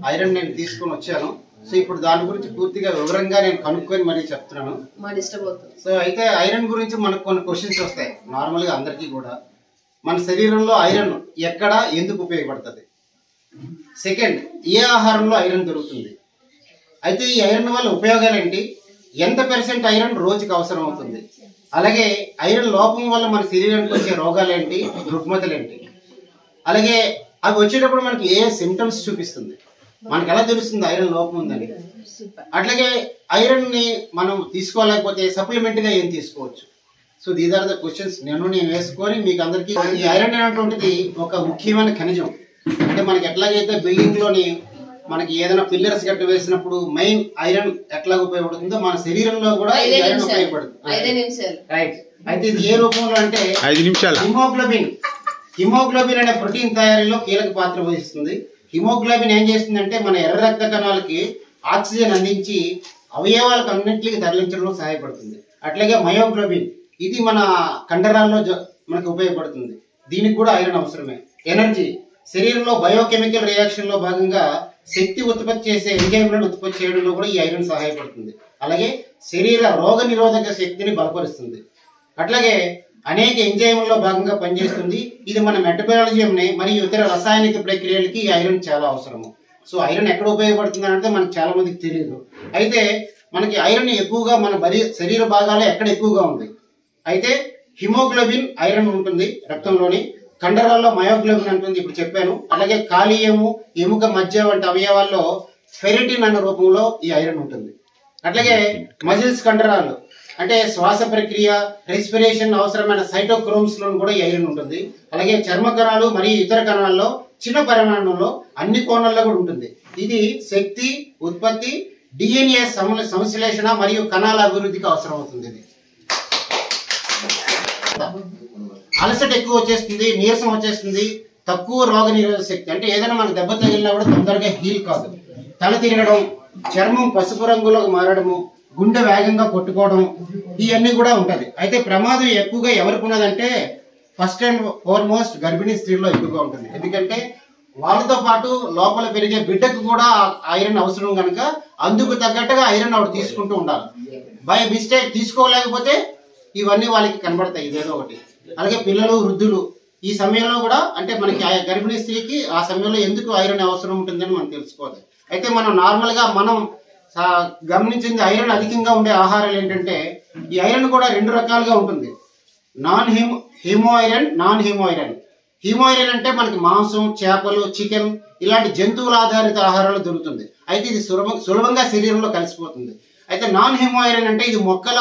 Iron నేను తీసుకొని వచ్చాను. సో ఇప్పుడు దాని గురించి పూర్తిగా వివరంగా నేను కనుక్కొని మరీ చెప్తున్నాను. సో అయితే ఐరన్ గురించి మనకు కొన్ని క్వశ్చన్స్ వస్తాయి నార్మల్గా అందరికీ కూడా. మన శరీరంలో ఐరన్ ఎక్కడ ఎందుకు ఉపయోగపడుతుంది, సెకండ్ ఏ ఆహారంలో ఐరన్ దొరుకుతుంది, అయితే ఈ ఐరన్ వల్ల ఉపయోగాలు ఏంటి, ఎంత % ఐరన్ రోజుకి అవసరం అవుతుంది, అలాగే ఐరన్ లోపం వల్ల మన శరీరానికి వచ్చే రోగాలు ఏంటి, రుగ్మతలు ఏంటి, అలాగే అవి వచ్చేటప్పుడు మనకి ఏ సిమ్టమ్స్ చూపిస్తుంది, మనకి ఎలా తెలుస్తుంది ఐరన్ లోపం ఉందని, అట్లాగే ఐరన్ ని మనం తీసుకోలేకపోతే సప్లిమెంట్ గా ఏం తీసుకోవచ్చు. So these are the questions నేను వేసుకొని మీకు అందరికి. ఈ ఐరన్ అనేటువంటిది ఒక ముఖ్యమైన ఖనిజం. అంటే మనకి ఎట్లాగైతే బిల్డింగ్ లోని మనకి ఏదైనా పిల్లర్స్ గట్ట వేసినప్పుడు మెయిన్ ఐరన్ ఎట్లా ఉపయోగపడుతుందో మన శరీరంలో కూడా ఐరన్ ఉపయోగపడుతుంది. రైట్. అయితే ఇది ఏ రూపంలో అంటే హిమోగ్లోబిన్ అనే ప్రోటీన్ తయారీలో కీలక పాత్ర వహిస్తుంది. హిమోగ్లోబిన్ ఏం చేస్తుందంటే మన ఎర్ర రక్త కణాలకి ఆక్సిజన్ అందించి అవయవాలకు అన్నింటికి తరలించడంలో సహాయపడుతుంది. అట్లాగే మయోగ్లోబిన్ ఇది మన కండరాల్లో మనకు ఉపయోగపడుతుంది. దీనికి కూడా ఐరన్ అవసరమే. ఎనర్జీ శరీరంలో బయోకెమికల్ రియాక్షన్ లో భాగంగా శక్తి ఉత్పత్తి చేసే ఎంజైమ్లను ఉత్పత్తి చేయడంలో కూడా ఈ ఐరన్ సహాయపడుతుంది. అలాగే శరీర రోగ నిరోధక శక్తిని బలపరుస్తుంది. అట్లాగే అనేక ఎంజైమ్లలో భాగంగా పనిచేస్తుంది. ఇది మన మెటబాలిజంని మరియు ఇతర రసాయనిక ప్రక్రియలకి ఈ ఐరన్ చాలా అవసరము. సో ఐరన్ ఎక్కడ ఉపయోగపడుతుంది అంటే మనకు చాలా మందికి తెలియదు. అయితే మనకి ఐరన్ ఎక్కువగా మన శరీర భాగాల్లో ఎక్కడ ఎక్కువగా ఉంది, అయితే హిమోగ్లోబిన్ ఐరన్ ఉంటుంది రక్తంలోని, కండరాల్లో మయోగ్లోబిన్ ఉంటుంది ఇప్పుడు చెప్పాను, అలాగే కాలియము ఎముక మధ్య వంటి అవయవాల్లో ఫెరిటిన్ అనే రూపంలో ఈ ఐరన్ ఉంటుంది. అట్లాగే మజిల్స్ కండరాలు అంటే శ్వాస ప్రక్రియ రెస్పిరేషన్ అవసరమైన సైటోక్రోమ్స్ లో కూడా ఈ ఐరన్ ఉంటుంది. అలాగే చర్మ కణాలు మరియు ఇతర కణాల్లో చిన్న పరిమాణంలో అన్ని కోణాల్లో కూడా ఉంటుంది. ఇది శక్తి ఉత్పత్తి, డిఎన్ఏ సంశ్లేషణ మరియు కణాల అభివృద్ధికి అవసరం అవుతుంది. ఇది అలసట ఎక్కువ వచ్చేస్తుంది, నీరసం వచ్చేస్తుంది, తక్కువ రోగ నిరోధక శక్తి అంటే ఏదైనా మనకు దెబ్బ తగిలినా కూడా తొందరగా హీల్ కాదు, తల తిరగడం, చర్మం పసుపు రంగులోకి మారడము, గుండె వేగంగా కొట్టుకోవడం ఇవన్నీ కూడా ఉంటది. అయితే ప్రమాదం ఎక్కువగా ఎవరికి ఉన్నదంటే ఫస్ట్ అండ్ ఫార్మోస్ట్ గర్భిణీ స్త్రీల్లో ఎక్కువగా ఉంటుంది. ఎందుకంటే వాళ్ళతో పాటు లోపల పెరిగే బిడ్డకు కూడా ఐరన్ అవసరం కనుక అందుకు తగ్గట్టుగా ఐరన్ ఆవిడ తీసుకుంటూ ఉండాలి. బై మిస్టేక్ తీసుకోలేకపోతే ఇవన్నీ వాళ్ళకి కనబడతాయి ఇదేదో ఒకటి. అలాగే పిల్లలు వృద్ధులు ఈ సమయంలో కూడా అంటే మనకి గర్భిణీ స్త్రీకి ఆ సమయంలో ఎందుకు ఐరన్ అవసరం ఉంటుందని మనం తెలుసుకోవాలి. అయితే మనం నార్మల్ గా మనం గమనించింది ఐరన్ అధికంగా ఉండే ఆహారాలు ఏంటంటే ఈ ఐరన్ కూడా 2 రకాలుగా ఉంటుంది. Haemo iron, non haemo iron. Haemo iron అంటే మనకి మాంసం, చేపలు, చికెన్ ఇలాంటి జంతువుల ఆధారిత ఆహారాలు దొరుకుతుంది. అయితే ఇది సులభంగా శరీరంలో కలిసిపోతుంది. అయితే నాన్ హీమో ఐరన్ అంటే ఇది మొక్కల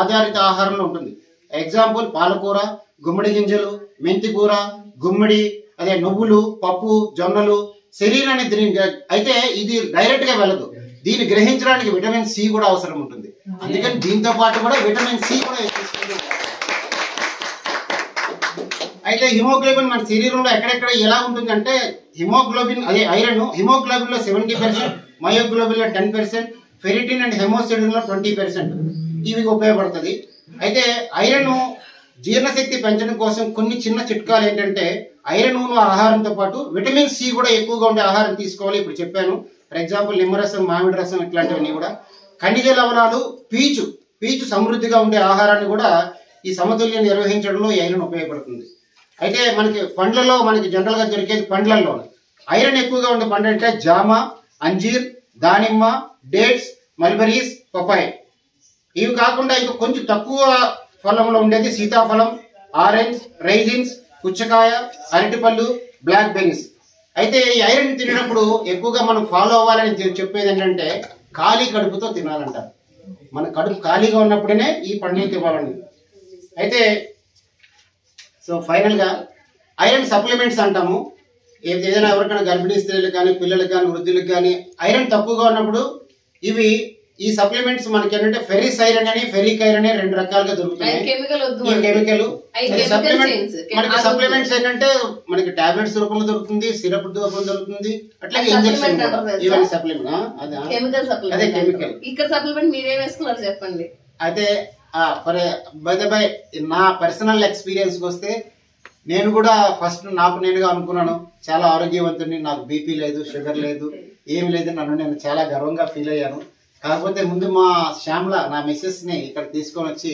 ఆధారిత ఆహారంలో ఉంటుంది. ఎగ్జాంపుల్ పాలకూర, గుమ్మడి గింజలు, మెంతి కూర, గుమ్మడి, అదే నువ్వులు, పప్పు, జొన్నలు శరీరాన్ని అయితే ఇది డైరెక్ట్ గా వెళ్ళదు. దీన్ని గ్రహించడానికి విటమిన్ సి కూడా అవసరం ఉంటుంది. అందుకని దీంతో పాటు కూడా విటమిన్ సి కూడా తీసుకుంటూ ఉంటాం. అయితే హిమోగ్లోబిన్ మన శరీరంలో ఎక్కడెక్కడ ఎలా ఉంటుందంటే హిమోగ్లోబిన్ అదే ఐరన్ హిమోగ్లోబిన్ లో 70%, మయోగ్లోబిన్ లో 10%, ఫెరిటిన్ అండ్ హెమోసిడిన్ లో 20% ఇవి ఉపయోగపడుతుంది. అయితే ఐరన్ జీర్ణశక్తి పెంచడం కోసం కొన్ని చిన్న చిట్కాలు ఏంటంటే ఐరన్ ఆహారంతో పాటు విటమిన్ సి కూడా ఎక్కువగా ఉండే ఆహారం తీసుకోవాలి. ఇప్పుడు చెప్పాను. ఫర్ ఎగ్జాంపుల్ నిమ్మరసం, మామిడి రసం ఇట్లాంటివన్నీ కూడా. ఖనిజ లవణాలు, పీచు సమృద్ధిగా ఉండే ఆహారాన్ని కూడా ఈ సమతుల్యం నిర్వహించడంలో ఐరన్ ఉపయోగపడుతుంది. అయితే మనకి పండ్లలో మనకి జనరల్ గా దొరికేది పండ్లలో ఐరన్ ఎక్కువగా ఉండే పండ్లు అంటే జామ, అంజీర్, దానిమ్మ, డేట్స్, మల్బరీస్, పపాయ. ఇవి కాకుండా ఇంకా కొంచెం తక్కువ ఫలంలో ఉండేది సీతాఫలం, ఆరెంజ్, రైజిన్స్, పుచ్చకాయ, అరటిపళ్ళు, బ్లాక్ బెర్రీస్. అయితే ఈ ఐరన్ తినేటప్పుడు ఎక్కువగా మనం ఫాలో అవ్వాలని చెప్పేది ఏంటంటే ఖాళీ కడుపుతో తినాలంటారు. మన కడుపు ఖాళీగా ఉన్నప్పుడే ఈ పండుగ తినాలండి. అయితే సో ఫైనల్ గా ఐరన్ సప్లిమెంట్స్ అంటాము. ఏదైనా ఎవరికైనా గర్భిణీ స్త్రీలకు కానీ పిల్లలకు కానీ వృద్ధులకు కానీ ఐరన్ తక్కువగా ఉన్నప్పుడు ఇవి ఈ సప్లిమెంట్స్ మనకి ఏంటంటే ఫెరిస్ ఐరన్ అని ఫెరిక్ ఐరన్ అని 2 రకాలుగా దొరుకుతాయి. కెమికల్ మనకి సప్లిమెంట్స్ ఏంటంటే మనకి టాబ్లెట్స్ రూపంలో దొరుకుతుంది, సిరప్ రూపంలో దొరుకుతుంది, అట్లాగే ఇంజెక్షన్ ఇవన్నీ సప్లిమెంట్. అదే కెమికల్. ఇక్కడ సప్లిమెంట్ మీరేం వేసుకున్నారు చెప్పండి. అయితే బై నా పర్సనల్ ఎక్స్పీరియన్స్ వస్తే నేను కూడా ఫస్ట్ నాకు నేనుగా అనుకున్నాను, చాలా ఆరోగ్యవంతుని, నాకు బీపీ లేదు, షుగర్ లేదు, ఏమి లేదు, నన్ను నేను చాలా గర్వంగా ఫీల్ అయ్యాను. కాకపోతే ముందు మా శ్యామ్ల నా మిస్సెస్ని ఇక్కడ తీసుకొని వచ్చి